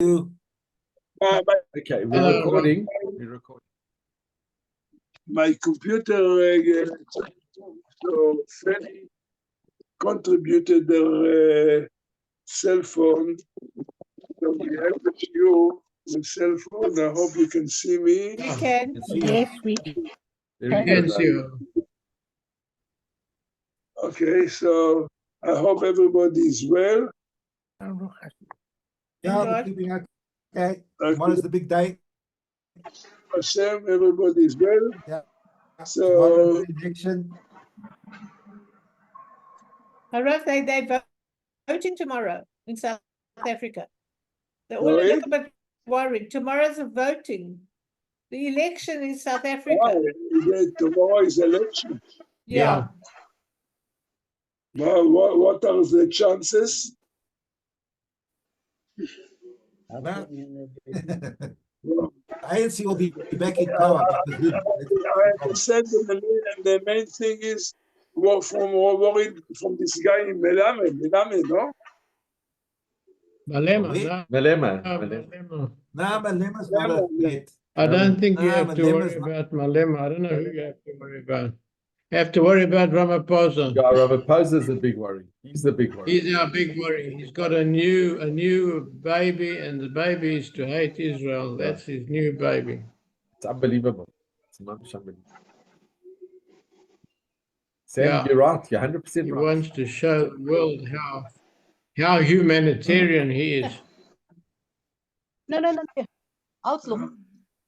my, Okay, we're recording. We're recording. my computer, so Fanny contributed their cell phone. So we have the shiur with cell phone. I hope you can see me. We can. Yes, we Very can good. see you. Okay, so I hope everybody is well. Yeah, we're keeping okay. Okay. Tomorrow's the big day. Hashem, everybody is well. Yeah. So Tomorrow's the election. Harav, they're voting tomorrow in South Africa. They're all a Sorry? little bit worried. Tomorrow's the voting. The election in South why? Africa. Tomorrow is election. Yeah. Well, what are the chances? Well, ANC will be back in power. I understand the main thing is worried from this guy in Melamed, no? Malema. Malema. Malema. No, Malema's not a threat. I don't think you No, have to Malema's worry not- about Malema. I don't know who you have to worry about. You have to worry about Ramaphosa. Yeah, Ramaphosa's the big worry. He's the big worry. He's our big worry. He's got a new baby, and the baby is to hate Israel. That's his new baby. It's unbelievable. It's unbelievable. Sam, Yeah. you're right. You're 100% He right. wants to show the world how humanitarian he is. No. Outlook.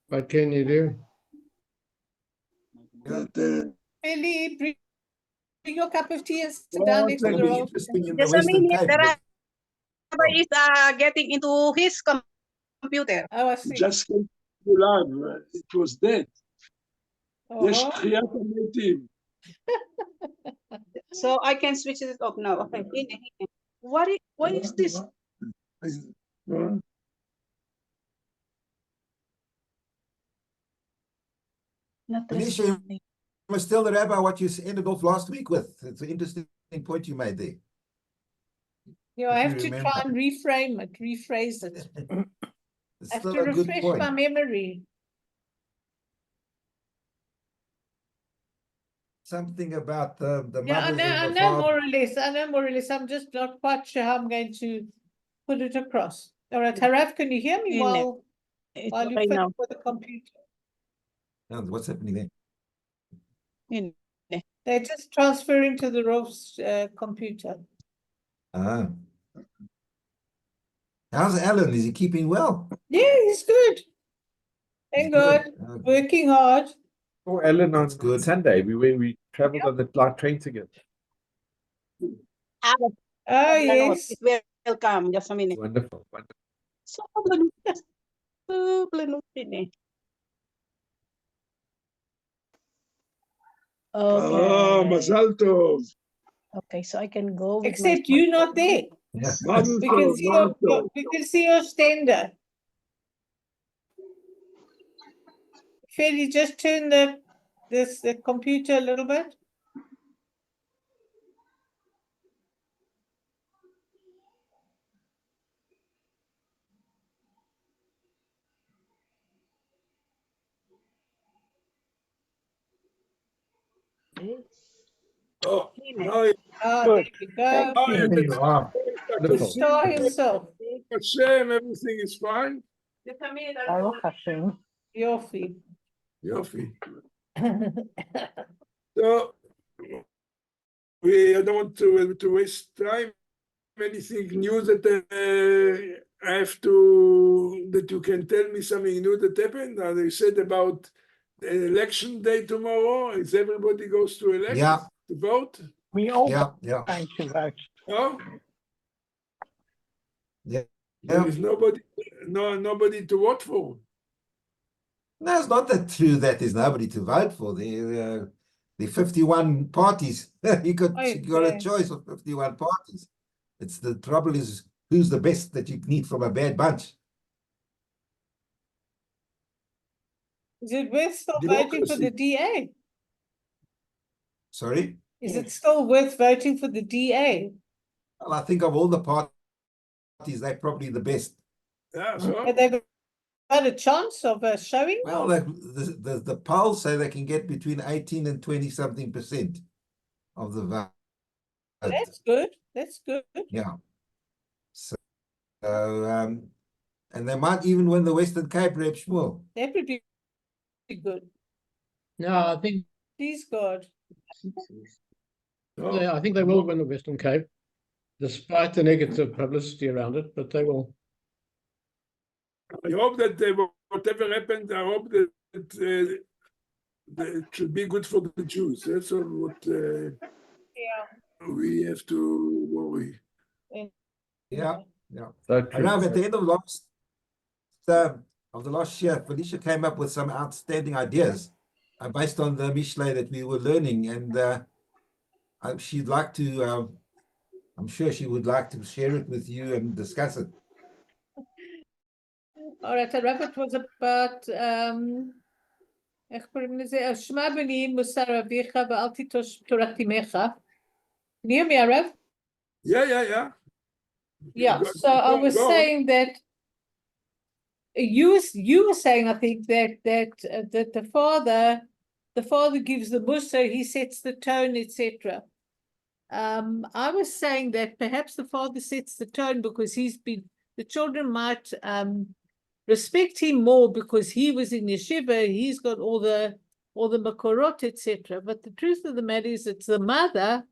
What can you do? That, Billy, bring your cup of tea and sit Oh, down next to It'll the be roll. interesting in the Just a Western minute, Cape. the but- rabbi is getting into his computer. Oh, I see. just came to live. It was dead. יש Oh, תחיית המתים. So I can switch it off now. Okay. What is this? Not Manisha, you must tell the rabbi what you ended off last week with. It's an interesting point you made there. yeah, I If have you to remember. try and reframe it, rephrase it. It's I have still to a good refresh point. my memory. Something about the Yeah, I mothers know, I and the know fathers. more or less. I know more or less. I'm just not quite sure how I'm going to put it across. All right, Harav, can you hear me In it. while It's you okay fit now. with the computer? Oh, what's happening there? In They're just transferring to the Rolf's computer. Ah. How's Alan? Is he keeping well? Yeah, he's good. Thank God. Okay. Working hard. Oh, Ellen on That's good. Sunday. We traveled on the light train together. Oh, yes. welcome. Just a minute. Wonderful. Wonderful. So blanut ini. Ah, Okay. מזל טוב. Okay, so I can go with my Except you not there. Yeah. מזל We can טוב, see מזל your, טוב. we can see your stender. Fairly just turn the computer a little bit. Oh, no, Ah, Good. there we go. oh, There you are. The Wonderful. star himself. Hashem, everything is fine. Yofi. Yofi. So, I don't want to waste time. Anything new that I have to, that you can tell me something new that happened? They said about the election day tomorrow. Is everybody goes to elect? Yeah. To vote? We all Yeah. going to vote. No? Yeah. There is nobody to vote for. No, it's not that true that there's nobody to vote for. The 51 parties. you got a Okay. choice of 51 parties. It's the trouble is who's the best that you need from a bad bunch. Is it worth still voting for the DA? Sorry? Is it still worth voting for the DA? Well, I think of all the parties, they're probably the best. Yeah, so Have they got a chance of showing? Well, the polls say they can get between 18 and 20 something % of the vote. That's good. That's good. Yeah. So, and they might even win the Western Cape, Reb Shmuel. That would be good. No, I think Please God. so I think they will win the Western Cape, despite the negative publicity around it. But they will. I hope that whatever happened, I hope that that it should be good for the Jews. That's all what Yeah. we have to worry. Yeah. Yeah. So true. Rav, at the end of the last year, Felicia came up with some outstanding ideas based on the Mishlei that we were learning, and she'd like to. I'm sure she would like to share it with you and discuss it. All right, Rav, it was about איך קוראים לזה? שמע בני מוסר אביך ואל תיטוש תורת אמך. Can you hear me, Rav? Yeah. Yeah, Go- so I go- was go. saying that you were saying, I think, that the father gives the mussar, he sets the tone, etc. I was saying that perhaps the father sets the tone because the children might respect him more because he was in yeshiva, he's got all the makorot, etc. But the truth of the matter is it's the mother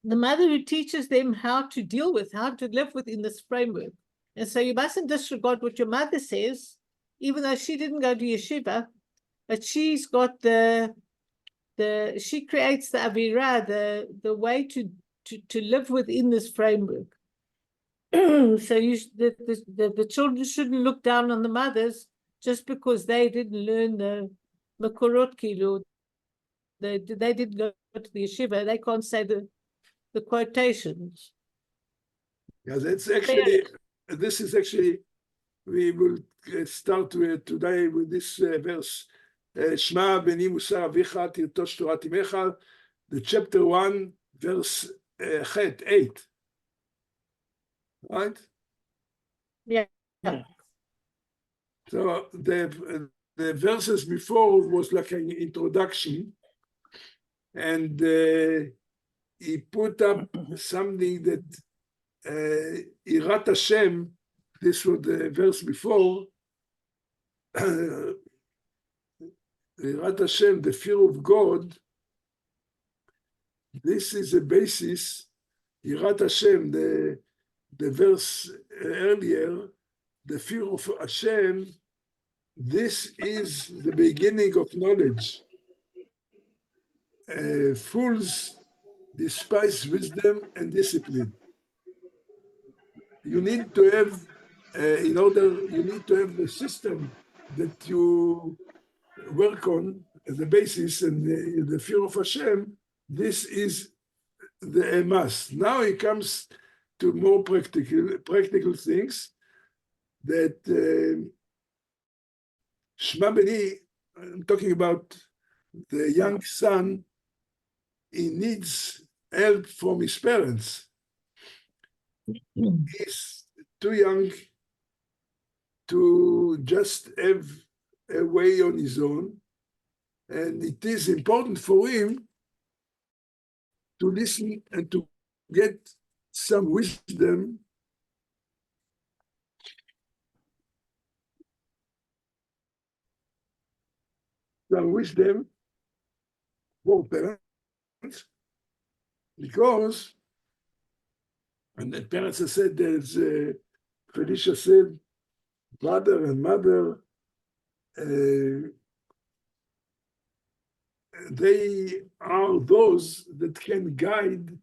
who teaches them how to deal with, how to live within this framework. And so you mustn't disregard what your mother says, even though she didn't go to yeshiva, but she's got she creates the avira, the way to live within this framework. So the children shouldn't look down on the mothers just because they didn't learn the makorot kilu. They didn't go to the yeshiva. They can't say the quotations. Yeah, this is actually, we will start today with this verse. Shema beni musar avicha tirtosh torat imecha, the chapter 1, verse 8. Right? Yeah. So the verses before was like an introduction, and he put up something that Irat Hashem, this was the verse before, Irat Hashem, the fear of God, this is a basis. Irat Hashem, the verse earlier, the fear of Hashem, this is the beginning of knowledge. Fools despise wisdom and discipline. You need to have, you need to have the system that you work on as a basis, and the fear of Hashem, this is the must. Now it comes to more practical things that Shema Beni, I'm talking about the young son, he needs help from his parents. He's too young to just have a way on his own, and it is important for him to listen and to get some wisdom for parents, because, and the parents have said, there's Felicia said, father and mother, they are those that can guide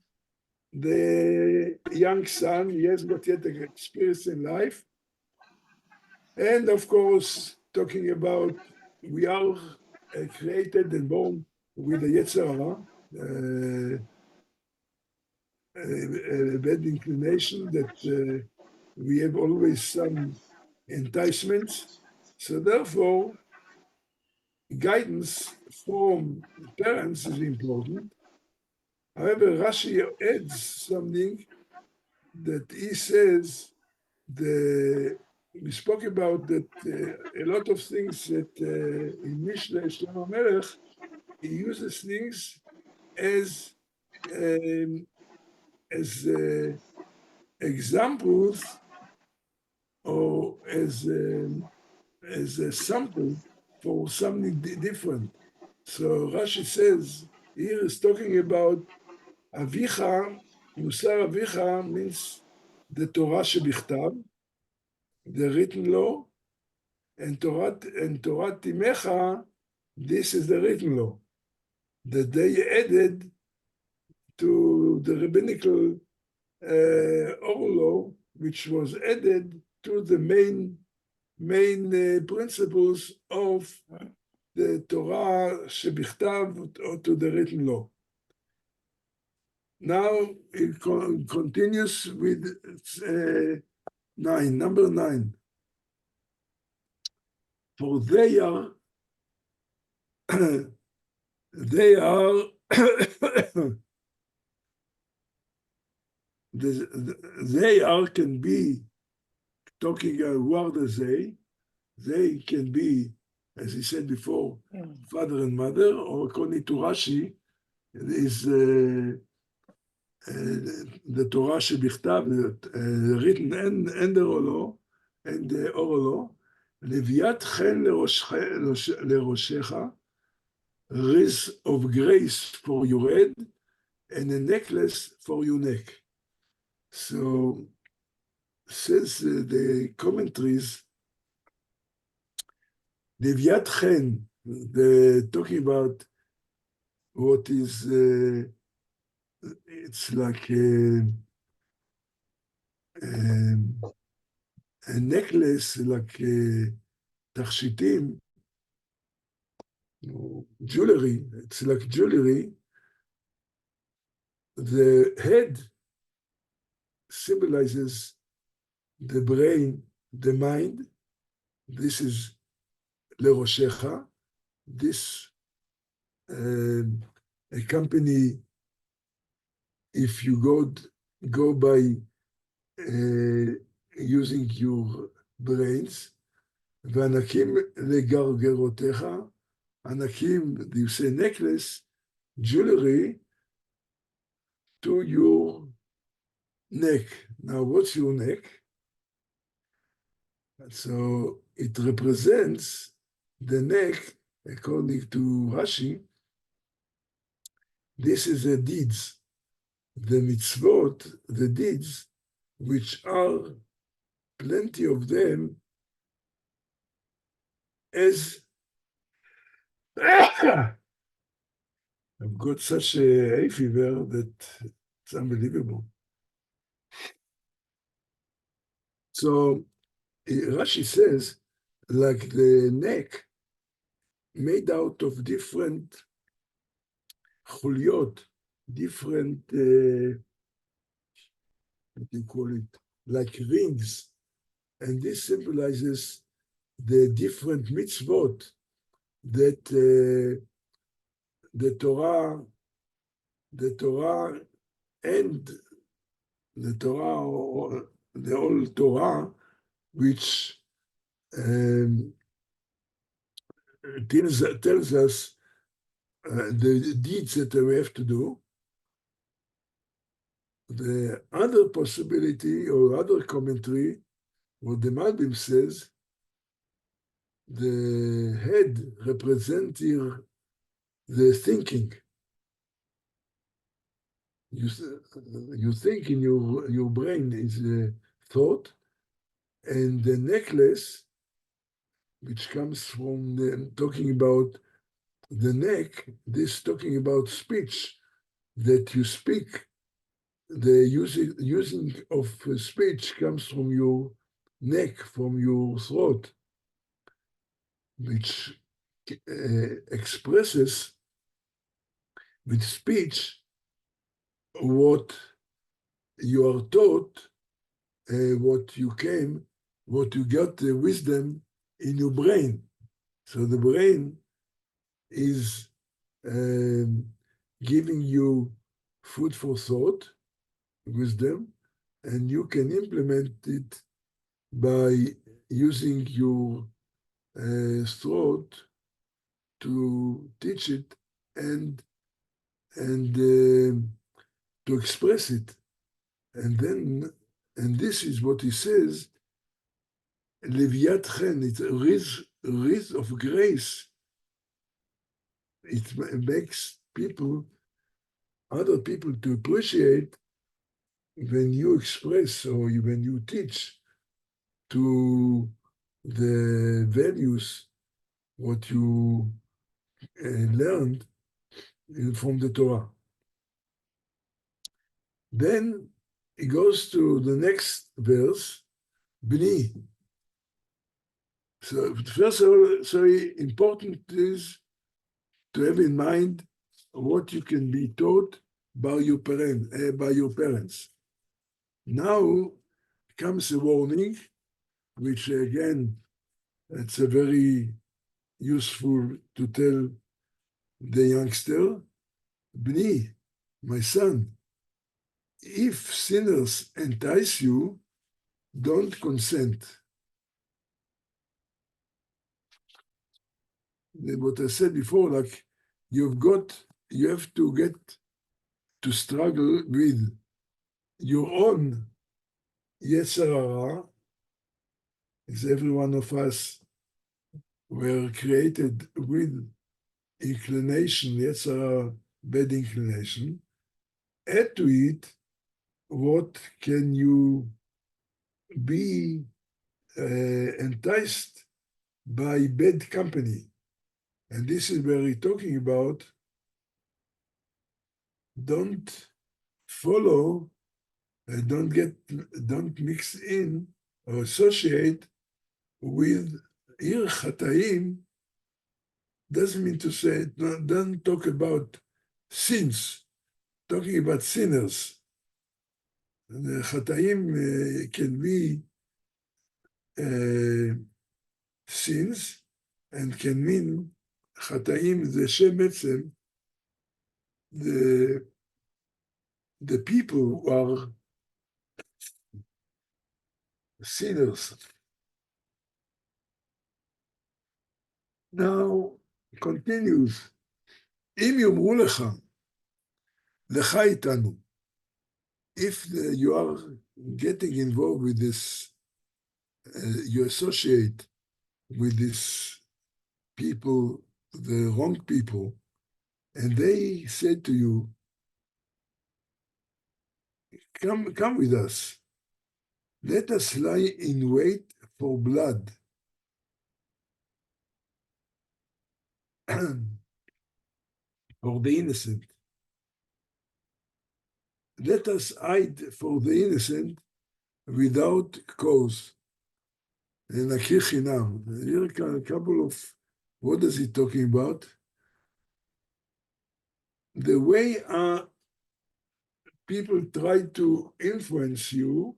the young son. He has not yet experience in life. And of course, talking about, we are created and born with a Yetzer Hara, a bad inclination that we have always some enticements. So therefore, guidance from parents is important. However, Rashi adds something that he says we spoke about that a lot of things that in Mishlei Shlomo Melech, he uses things as um, examples or as a sample for something different. So Rashi says here is talking about Avicha, Musar Avicha means the Torah shebichtav, the written law, and Torah Timecha, this is the written law that they added to the rabbinical oral law, which was added to the main principles of the Torah shebichtav, or to the written law. Now it continues with number 9. For they are they are can be talking a word as they can be, as he said before, father and mother, or according to Rashi, it is the Torah shebichtav, written and the oral law, Leviat chen leroshecha, wreath of grace for your head, and a necklace for your neck. So, says the commentaries, Leviat chen, talking about what is, it's like a necklace, like takshitim, jewelry, it's like jewelry. The head symbolizes the brain, the mind. This is leroshecha. This accompany, if you go by using your brains. V'anakim legargerotecha. Anakim, you say necklace, jewelry to your neck. Now, what's your neck? So it represents the neck, according to Rashi. This is the deeds, the mitzvot, the deeds, which are plenty of them, as I've got such a hay fever that it's unbelievable. So Rashi says, like the neck made out of different chuliot, different, what do you call it, like rings. And this symbolizes the different mitzvot that the Torah and the Torah, or the old Torah, which tells us the deeds that we have to do. The other possibility or other commentary, what the Malbim says, the head represents here the thinking. You think in your brain is a thought, and the necklace, which comes from talking about the neck, this talking about speech, that you speak. The using of speech comes from your neck, from your throat, which expresses with speech what you are taught, what you got the wisdom in your brain. So the brain is giving you food for thought, wisdom, and you can implement it by using your throat to teach it and to express it. And this is what he says, Leviat chen, it's a wreath of grace. It makes other people to appreciate when you express or when you teach to the values what you learned from the Torah. Then he goes to the next verse, Bni. So first of all, very important is to have in mind what you can be taught by your parents. Now comes a warning, which again, it's a very useful to tell the youngster, Bni, my son, if sinners entice you, don't consent. What I said before, like you have to get to struggle with your own Yetzer Hara, as every one of us were created with inclination, Yetzer Hara, bad inclination. Add to it, what can you be enticed by bad company? And this is where he's talking about, don't follow, don't mix in or associate with Ir Chataim, doesn't mean to say, don't talk about sins, talking about sinners. The Chataim can be sins and can mean Chataim, the Shem Etzem, the people who are sinners. Now, continues, אם יאמרו לך, לך איתנו, if you are getting involved with this, you associate with these people, the wrong people, and they say to you, come with us. Let us lie in wait for blood. For the innocent. Let us hide for the innocent without cause. And Nakir Chinam. Here are a couple of, what is he talking about? The way people try to influence you,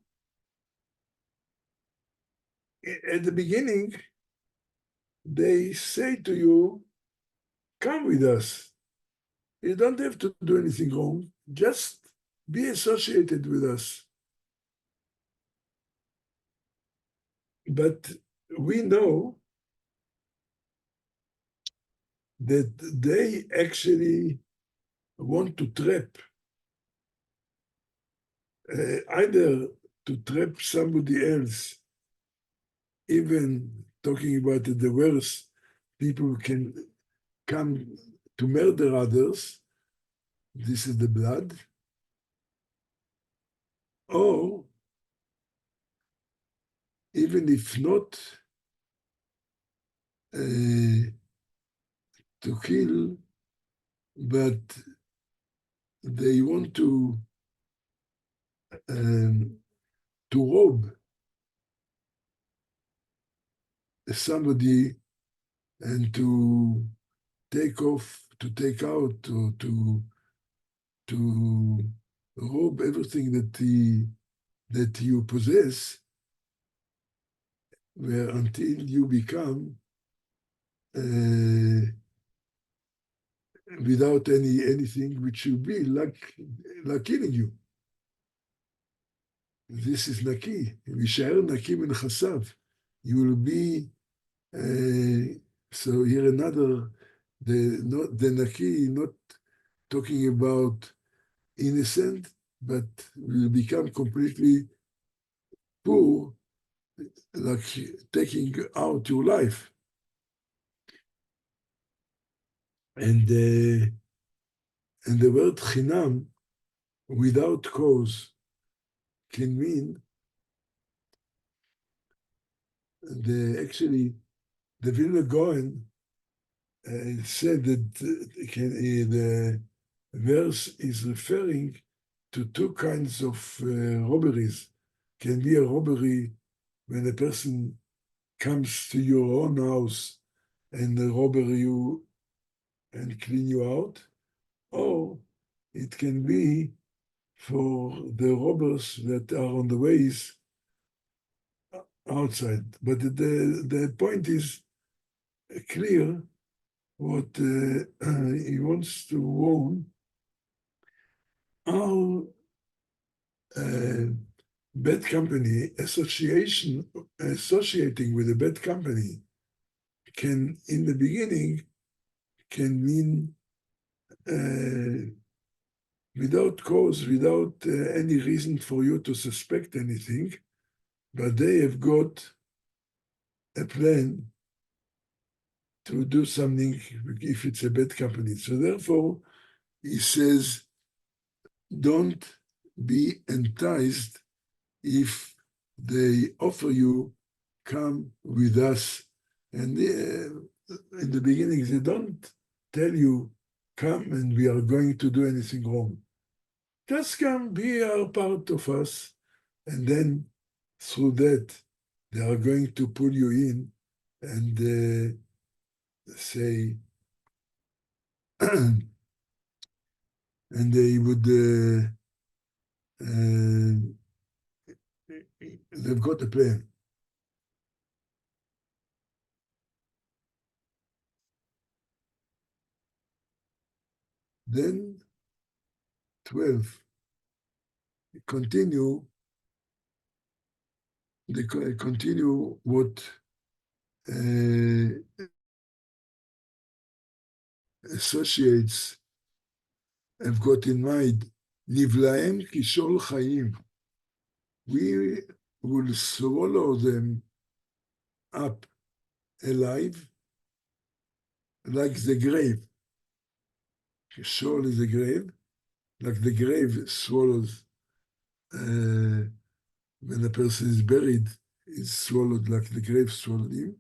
at the beginning, they say to you, come with us. You don't have to do anything wrong. Just be associated with us. But we know that they actually want to trap, either to trap somebody else, even talking about it, the worst, people can come to murder others. This is the blood. Or even if not to kill, but they want to rob somebody and to take off, to take out, or to rob everything that you possess, where until you become without anything which will be like killing you. this is naki. Vishaer naki min chasav. You will be. So here another, the naki, not talking about innocent, but will become completely poor, like taking out your life. And the word chinam, without cause, can mean actually the Vilna Gaon said that the verse is referring to two kinds of robberies. Can be a robbery when a person comes to your own house and rob you and clean you out, or it can be for the robbers that are on the ways outside. But the point is clear. What he wants to warn our bad company associating with a bad company can, in the beginning, can mean without cause, without any reason for you to suspect anything, but they have got a plan to do something if it's a bad company. So therefore, he says, don't be enticed if they offer you, come with us. And in the beginning, they don't tell you, come and we are going to do anything wrong. Just come, be a part of us. And then through that, they are going to pull you in and say, and they would, they've got a plan. Then 12, continue what associates have got in mind. Nivlaem kishol chayim. We will swallow them up alive like the grave. Kishol is a grave, like the grave swallows. When a person is buried, it's swallowed like the grave swallowed him.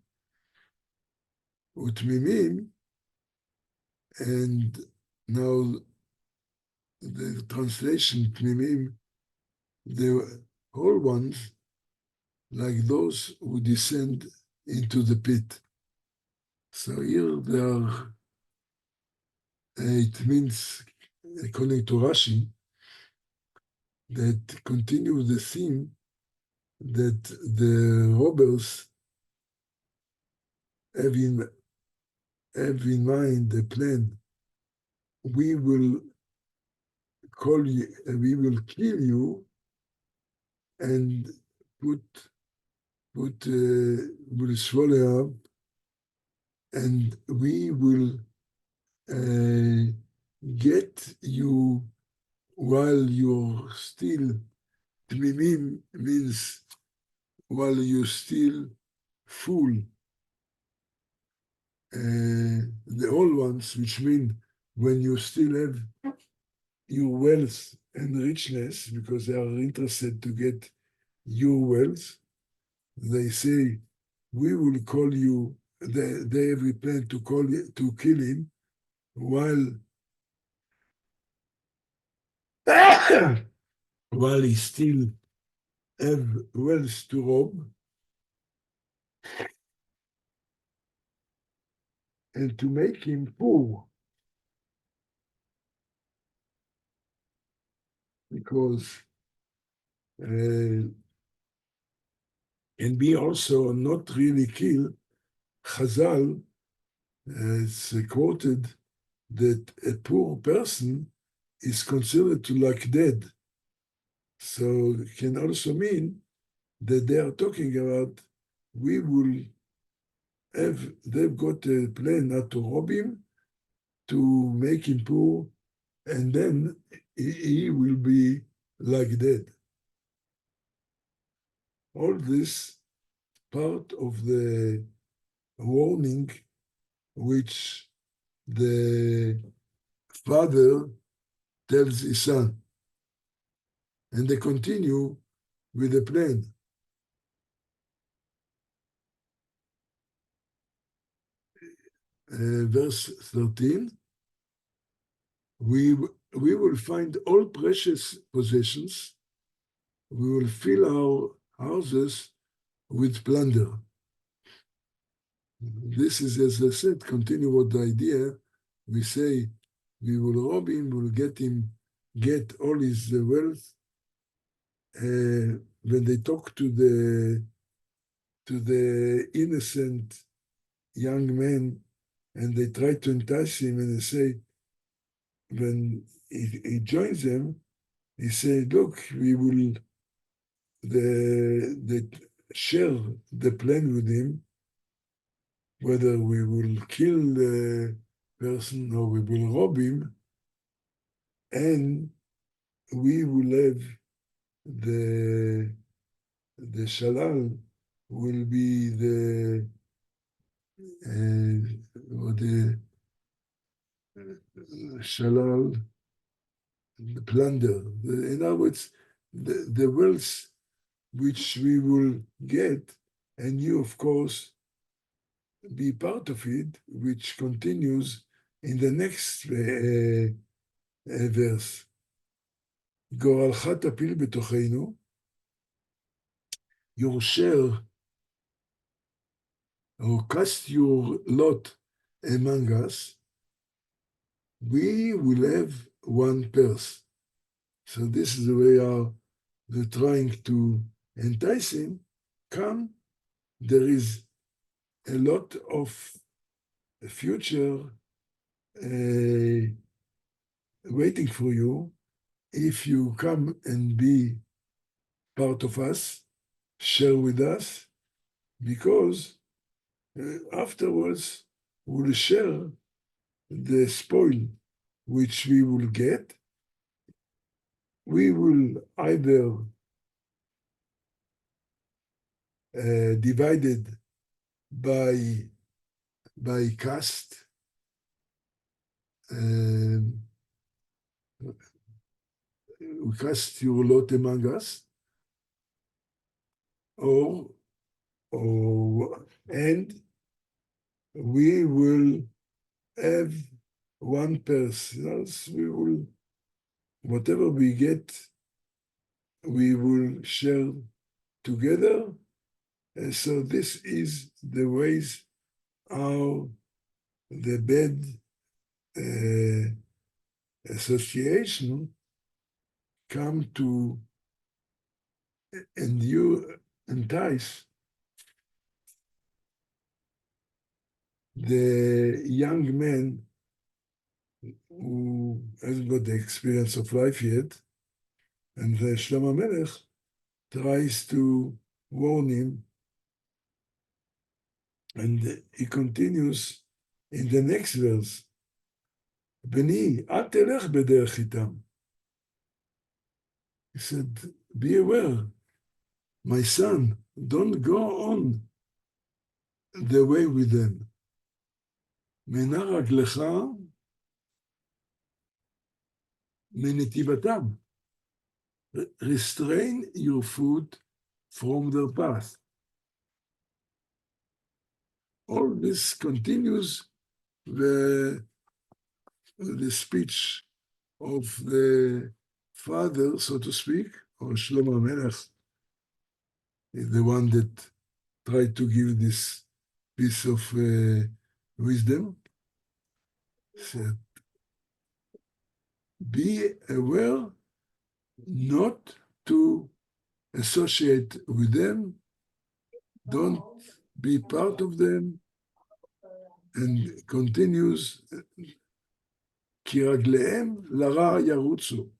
Utmimim, and now the translation, Tmimim, the whole ones, like those who descend into the pit. So here they are, it means, according to Rashi, that continue the theme that the robbers have in mind the plan. We will call you, we will kill you and will swallow up, and we will get you while you're still, tmimim means while you're still full. The old ones, which mean when you still have your wealth and richness, because they are interested to get your wealth, they say, we will call you, they have a plan to kill him while while he still have wealth to rob, and to make him poor. Because and be also not really kill. Chazal is quoted that a poor person is considered to like dead. So it can also mean that they are talking about we will have, they've got a plan not to rob him, to make him poor, and then he will be like that. All this part of the warning which the father tells his son. And they continue with the plan. Verse 13, we will find all precious possessions. We will fill our houses with plunder. This is, as I said, continue with the idea. We say we will rob him, we'll get all his wealth. When they talk to the innocent young man, and they try to entice him, and they say, when he joins them, he said, look, we will they share the plan with him, whether we will kill the person or we will rob him, and we will have the shalal will be the shalal, the plunder. In other words, the wealth which we will get, and you, of course, be part of it, which continues in the next verse. גורלך תפיל בתוכנו, your share, or cast your lot among us, we will have one purse. So this is the way they're trying to entice him. Come, there is a lot of future waiting for you if you come and be part of us, share with us, because afterwards we'll share the spoil which we will get. We will either divided by caste, we cast your lot among us, and we will have one person. We will, whatever we get, we will share together. And so this is the ways how the bad association come to entice the young man who hasn't got the experience of life yet, and the Shlomo Melech tries to warn him, and he continues in the next verse, Beni, אל תלך בדרך איתם. He said, be aware, my son, don't go on the way with them. מנע רגלך מנתיבתם. Restrain your foot from their path. All this continues the speech of the father, so to speak, or Shlomo Melech, is the one that tried to give this piece of wisdom. Said, be aware not to associate with them, don't be part of them, and continues, כי רגליהם לרע ירוצו.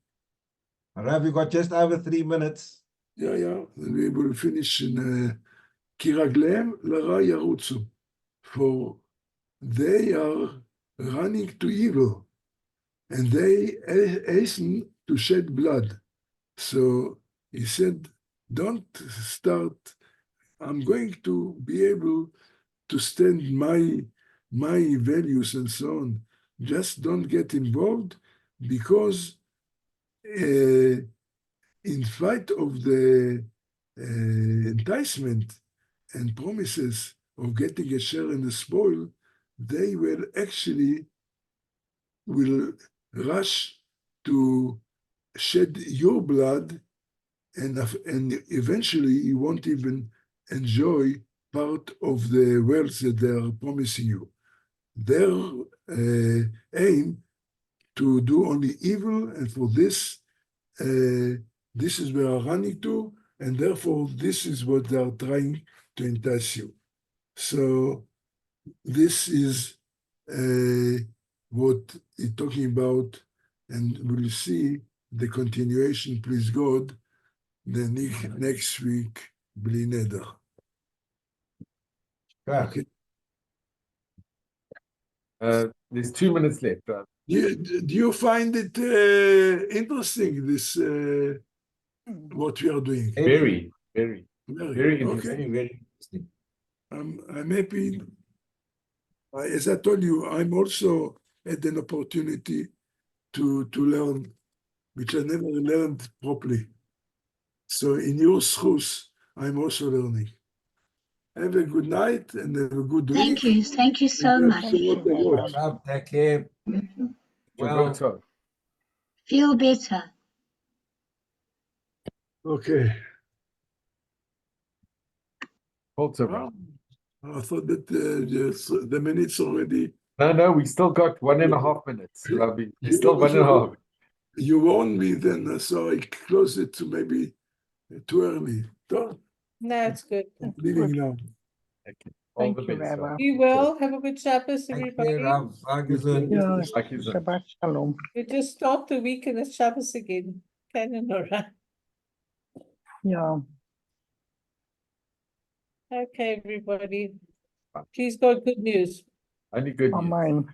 Rav, you got just over 3 minutes. Yeah. We will finish in כי רגליהם לרע ירוצו. For they are running to evil, and they hasten to shed blood. So he said, don't start. I'm going to be able to stand my values and so on. Just don't get involved, because in spite of the enticement and promises of getting a share in the spoil, they will rush to shed your blood, and eventually you won't even enjoy part of the wealth that they are promising you. Their aim to do only evil, and for this, this is where I'm running to, and therefore this is what they are trying to entice you. So this is what he's talking about, and we'll see the continuation, please God, the next week, bli neder. Okay. There's 2 minutes left. Do you find it interesting, this what we are doing? Very Okay. interesting. Very, very interesting. I'm happy. As I told you, I'm also had an opportunity to learn, which I never learned properly. So in your schools, I'm also learning. Have a good night and have a good week. Thank you so And much. that's what I watch. Rav, take care. Well, Shabbat Feel better. Okay. tov. I thought that the minutes already. No, we still got 1.5 minutes, Rabbi. You- Still 1.5. You warned me then, so I closed it to maybe too early. So No, it's good. I'm leaving now. Okay. All the Thank you, best. Rabbi. Be well. Have a good Shabbos, take care, everybody. Rav. Dankeschön. Yeah, Thank you, sir. Shabbat Shalom. We just start the week and it's Shabbos again. Ken and Nora. Yeah. Okay, everybody. Please God, good news. Only good news. Amen.